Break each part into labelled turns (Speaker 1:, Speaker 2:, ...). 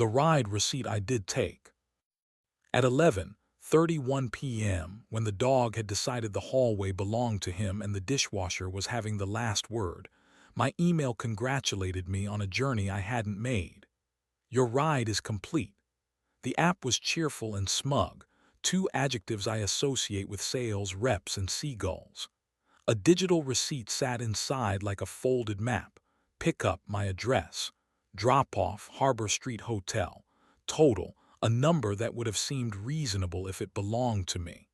Speaker 1: the ride receipt I did take. At 11:31 p.m., when the dog had decided the hallway belonged to him and the dishwasher was having the last word, my email congratulated me on a journey I hadn't made. Your ride is complete. The app was cheerful and smug, two adjectives I associate with sales reps and seagulls. A digital receipt sat inside like a folded map. Pick up my address. Drop off Harbor Street Hotel. Total, a number that would have seemed reasonable if it belonged to me.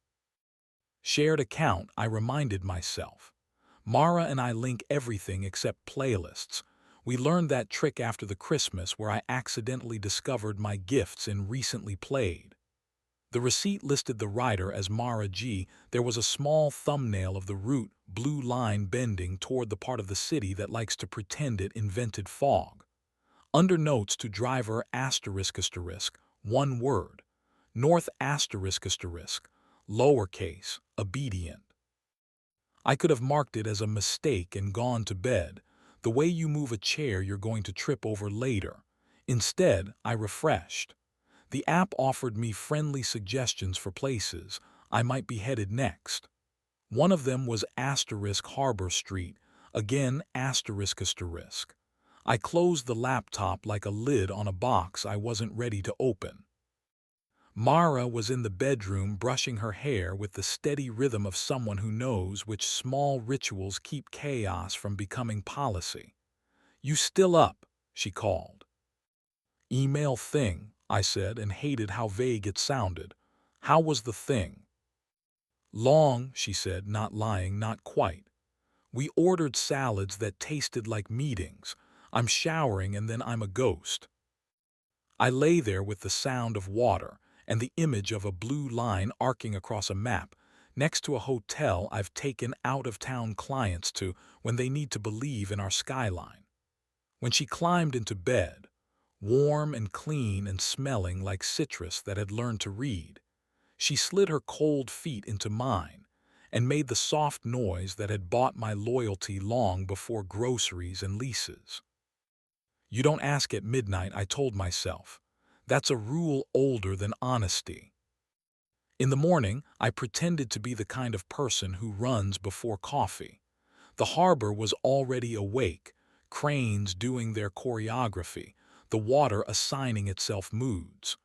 Speaker 1: Shared account, I reminded myself. Mara and I link everything except playlists. We learned that trick after the Christmas where I accidentally discovered my gifts in recently played. The receipt listed the writer as Mara G. There was a small thumbnail of the route, blue line bending toward the part of the city that likes to pretend it invented fog. Under notes to driver ***, one word. North ***, lowercase, obedient. I could have marked it as a mistake and gone to bed, the way you move a chair you're going to trip over later. Instead, I refreshed. The app offered me friendly suggestions for places I might be headed next. One of them was *Harbor Street, again ***. I closed the laptop like a lid on a box I wasn't ready to open. Mara was in the bedroom brushing her hair with the steady rhythm of someone who knows which small rituals keep chaos from becoming policy. "You still up?" she called. "Email thing," I said, and hated how vague it sounded. "How was the thing?" "Long," she said, not lying, not quite. "We ordered salads that tasted like meetings. I'm showering and then I'm a ghost." I lay there with the sound of water and the image of a blue line arcing across a map next to a hotel I've taken out-of-town clients to when they need to believe in our skyline. When she climbed into bed, warm and clean and smelling like citrus that had learned to read, she slid her cold feet into mine and made the soft noise that had bought my loyalty long before groceries and leases. "You don't ask at midnight," I told myself. "That's a rule older than honesty." In the morning, I pretended to be the kind of person who runs before coffee. The harbor was already awake, cranes doing their choreography, the water assigning itself moods.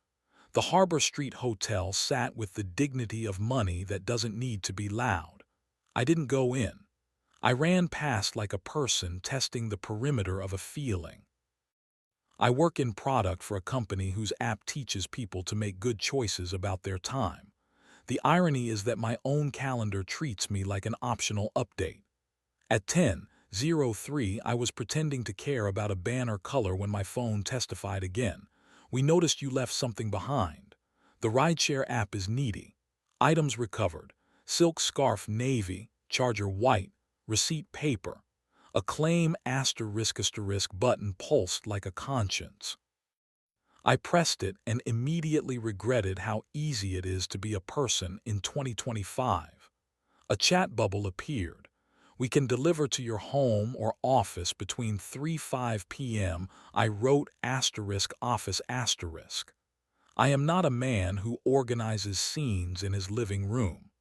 Speaker 1: The Harbor Street Hotel sat with the dignity of money that doesn't need to be loud. I didn't go in. I ran past like a person testing the perimeter of a feeling. I work in product for a company whose app teaches people to make good choices about their time. The irony is that my own calendar treats me like an optional update. At 10:03, I was pretending to care about a banner color when my phone testified again. "We noticed you left something behind. The rideshare app is needy. Items recovered. Silk scarf navy, charger white, receipt paper. A claim *** button pulsed like a conscience." I pressed it and immediately regretted how easy it is to be a person in 2025. A chat bubble appeared. "We can deliver to your home or office between 3-5 p.m. I wrote *office*. I am not a man who organizes scenes in his living room.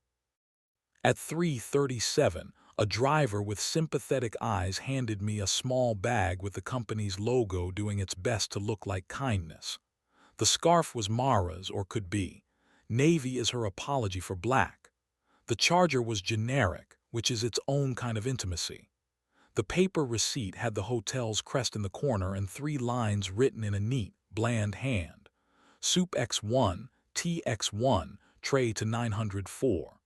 Speaker 1: At 3:37, a driver with sympathetic eyes handed me a small bag with the company's logo doing its best to look like kindness. The scarf was Mara's, or could be. Navy is her apology for black. The charger was generic, which is its own kind of intimacy. The paper receipt had the hotel's crest in the corner and 3 lines written in a neat, bland hand. Soup X1, TX1, tray to 904.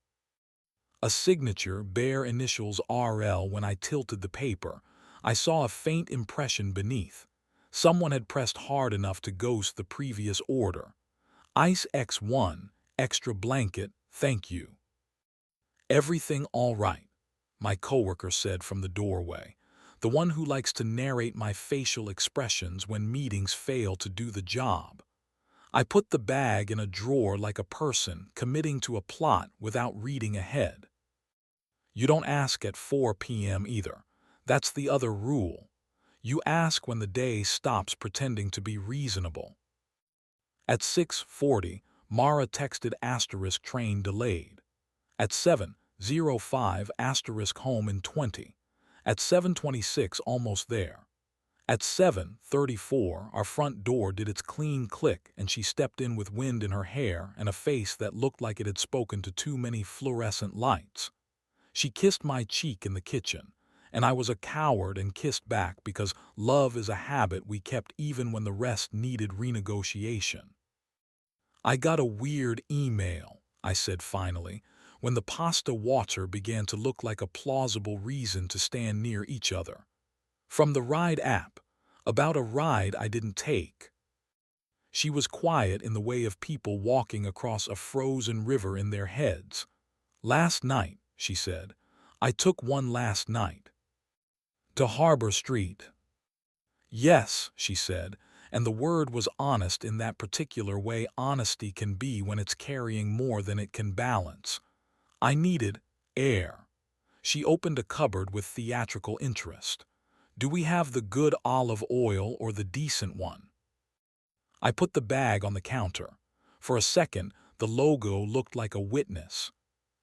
Speaker 1: A signature, bare initials RL. When I tilted the paper, I saw a faint impression beneath. Someone had pressed hard enough to ghost the previous order. Ice X1, extra blanket, thank you. "Everything all right?" my coworker said from the doorway, the one who likes to narrate my facial expressions when meetings fail to do the job. I put the bag in a drawer like a person committing to a plot without reading ahead. You don't ask at 4 p.m. either. That's the other rule. You ask when the day stops pretending to be reasonable. At 6:40, Mara texted asterisk train delayed. At 7:05 asterisk home in 20. At 7:26 almost there. At 7:34 our front door did its clean click and she stepped in with wind in her hair and a face that looked like it had spoken to too many fluorescent lights. She kissed my cheek in the kitchen, and I was a coward and kissed back because love is a habit we kept even when the rest needed renegotiation. I got a weird email, I said finally, when the pasta water began to look like a plausible reason to stand near each other. From the ride app, about a ride I didn't take. She was quiet in the way of people walking across a frozen river in their heads. Last night, she said. I took one last night. To Harbor Street. Yes, she said, and the word was honest in that particular way honesty can be when it's carrying more than it can balance. I needed air. She opened a cupboard with theatrical interest. Do we have the good olive oil or the decent one? I put the bag on the counter. For a second, the logo looked like a witness.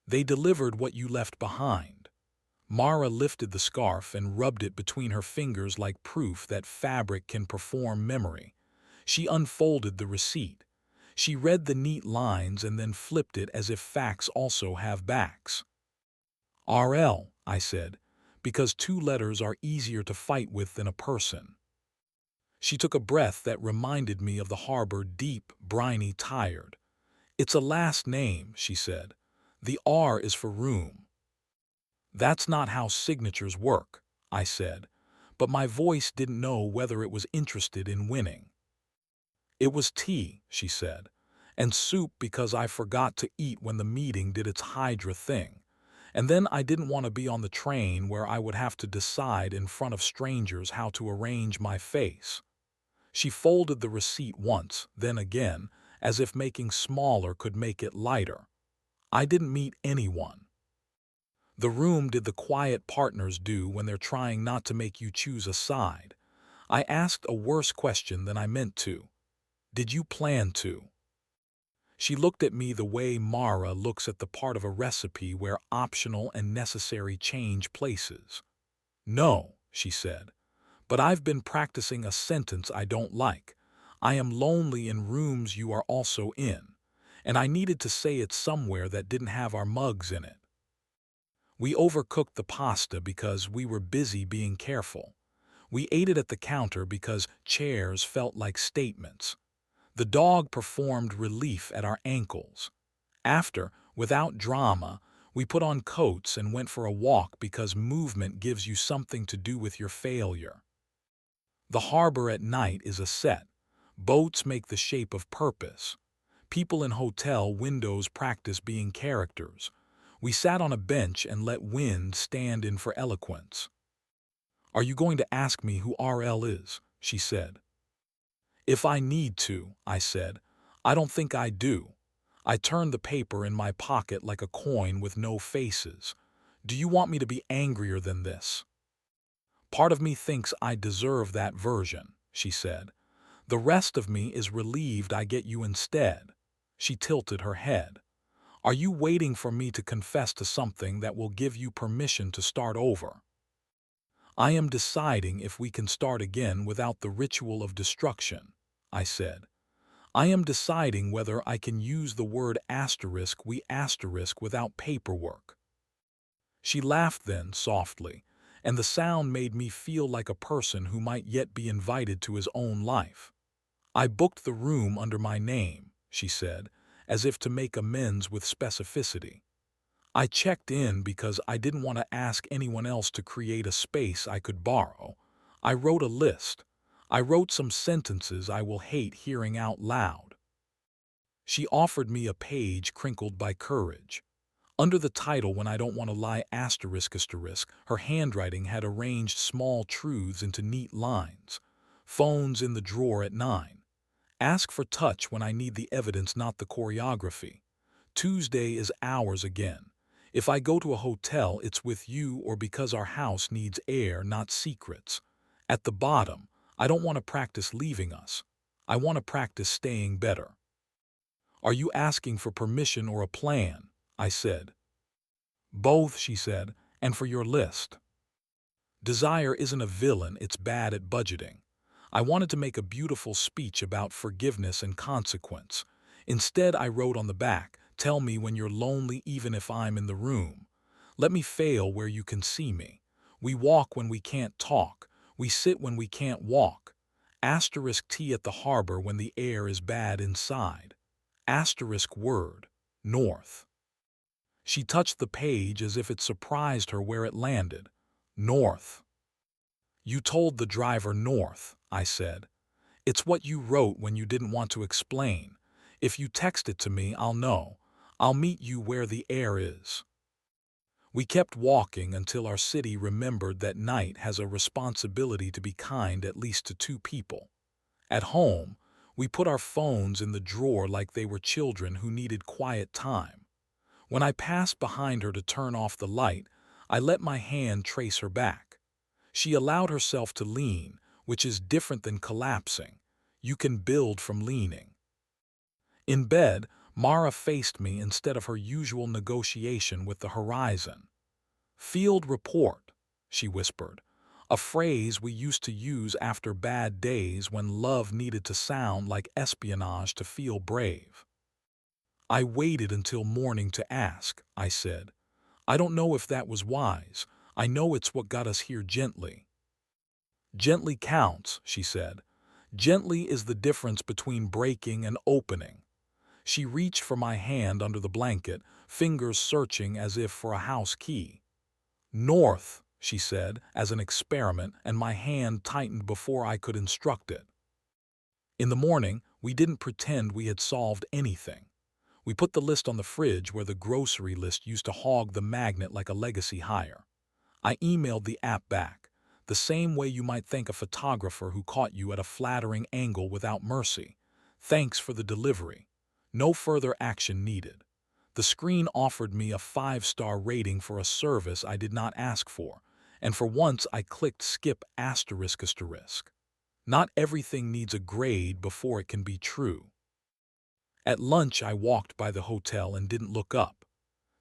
Speaker 1: They delivered what you left behind. Mara lifted the scarf and rubbed it between her fingers like proof that fabric can perform memory. She unfolded the receipt. She read the neat lines and then flipped it as if facts also have backs. RL, I said, because 2 letters are easier to fight with than a person. She took a breath that reminded me of the harbor, deep, briny, tired. It's a last name, she said. The R is for room. That's not how signatures work, I said, but my voice didn't know whether it was interested in winning. It was tea, she said, and soup because I forgot to eat when the meeting did its Hydra thing. And then I didn't want to be on the train where I would have to decide in front of strangers how to arrange my face. She folded the receipt once, then again, as if making smaller could make it lighter. I didn't meet anyone. The room did the quiet partners do when they're trying not to make you choose a side. I asked a worse question than I meant to. Did you plan to? She looked at me the way Mara looks at the part of a recipe where optional and necessary change places. No, she said, but I've been practicing a sentence I don't like. I am lonely in rooms you are also in, and I needed to say it somewhere that didn't have our mugs in it. We overcooked the pasta because we were busy being careful. We ate it at the counter because chairs felt like statements. The dog performed relief at our ankles. After, without drama, we put on coats and went for a walk because movement gives you something to do with your failure. The harbor at night is a set. Boats make the shape of purpose. People in hotel windows practice being characters. We sat on a bench and let wind stand in for eloquence. Are you going to ask me who RL is? She said. If I need to, I said. I don't think I do. I turned the paper in my pocket like a coin with no faces. Do you want me to be angrier than this? Part of me thinks I deserve that version, she said. The rest of me is relieved I get you instead. She tilted her head. Are you waiting for me to confess to something that will give you permission to start over? I am deciding if we can start again without the ritual of destruction, I said. I am deciding whether I can use the word asterisk we asterisk without paperwork. She laughed then, softly, and the sound made me feel like a person who might yet be invited to his own life. I booked the room under my name, she said, as if to make amends with specificity. I checked in because I didn't want to ask anyone else to create a space I could borrow. I wrote a list. I wrote some sentences I will hate hearing out loud. She offered me a page crinkled by courage. Under the title When I Don't Want to Lie asterisk asterisk, her handwriting had arranged small truths into neat lines. Phone's in the drawer at 9. Ask for touch when I need the evidence, not the choreography. Tuesday is ours again. If I go to a hotel, it's with you or because our house needs air, not secrets. At the bottom, I don't want to practice leaving us. I want to practice staying better. Are you asking for permission or a plan? I said. Both, she said, and for your list. Desire isn't a villain, it's bad at budgeting. I wanted to make a beautiful speech about forgiveness and consequence. Instead, I wrote on the back, tell me when you're lonely even if I'm in the room. Let me fail where you can see me. We walk when we can't talk. We sit when we can't walk. Asterisk tea at the harbor when the air is bad inside. Asterisk word, north. She touched the page as if it surprised her where it landed. North. You told the driver north, I said. It's what you wrote when you didn't want to explain. If you text it to me, I'll know. I'll meet you where the air is. We kept walking until our city remembered that night has a responsibility to be kind at least to two people. At home, we put our phones in the drawer like they were children who needed quiet time. When I passed behind her to turn off the light, I let my hand trace her back. She allowed herself to lean, which is different than collapsing. You can build from leaning. In bed, Mara faced me instead of her usual negotiation with the horizon. Field report, she whispered, a phrase we used to use after bad days when love needed to sound like espionage to feel brave. I waited until morning to ask, I said. I don't know if that was wise. I know it's what got us here gently. Gently counts, she said. Gently is the difference between breaking and opening. She reached for my hand under the blanket, fingers searching as if for a house key. North, she said, as an experiment, and my hand tightened before I could instruct it. In the morning, we didn't pretend we had solved anything. We put the list on the fridge where the grocery list used to hog the magnet like a legacy hire. I emailed the app back, the same way you might thank a photographer who caught you at a flattering angle without mercy. Thanks for the delivery. No further action needed. The screen offered me a 5-star rating for a service I did not ask for, and for once I clicked skip asterisk asterisk. Not everything needs a grade before it can be true. At lunch I walked by the hotel and didn't look up.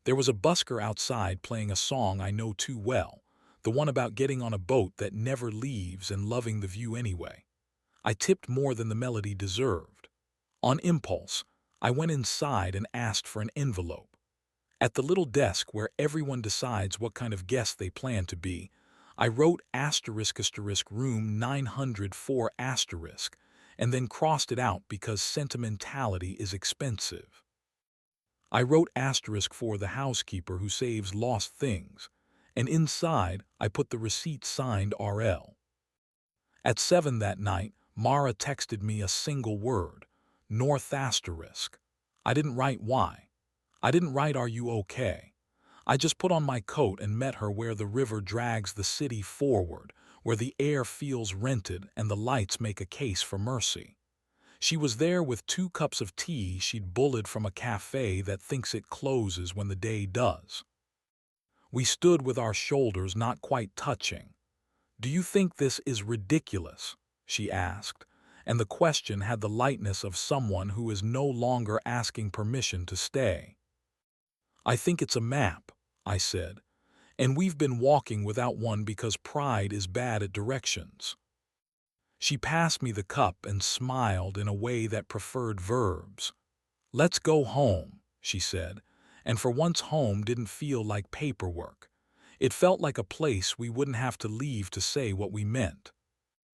Speaker 1: There was a busker outside playing a song I know too well, the one about getting on a boat that never leaves and loving the view anyway. I tipped more than the melody deserved. On impulse, I went inside and asked for an envelope. At the little desk where everyone decides what kind of guest they plan to be, I wrote asterisk asterisk room 904 asterisk and then crossed it out because sentimentality is expensive. I wrote asterisk for the housekeeper who saves lost things, and inside I put the receipt signed RL. At 7 that night, Mara texted me a single word, north asterisk. I didn't write why. I didn't write are you okay. I just put on my coat and met her where the river drags the city forward, where the air feels rented and the lights make a case for mercy. She was there with 2 cups of tea she'd bullied from a cafe that thinks it closes when the day does. We stood with our shoulders not quite touching. Do you think this is ridiculous? She asked, and the question had the lightness of someone who is no longer asking permission to stay. I think it's a map, I said, and we've been walking without one because pride is bad at directions. She passed me the cup and smiled in a way that preferred verbs. Let's go home, she said, and for once home didn't feel like paperwork. It felt like a place we wouldn't have to leave to say what we meant.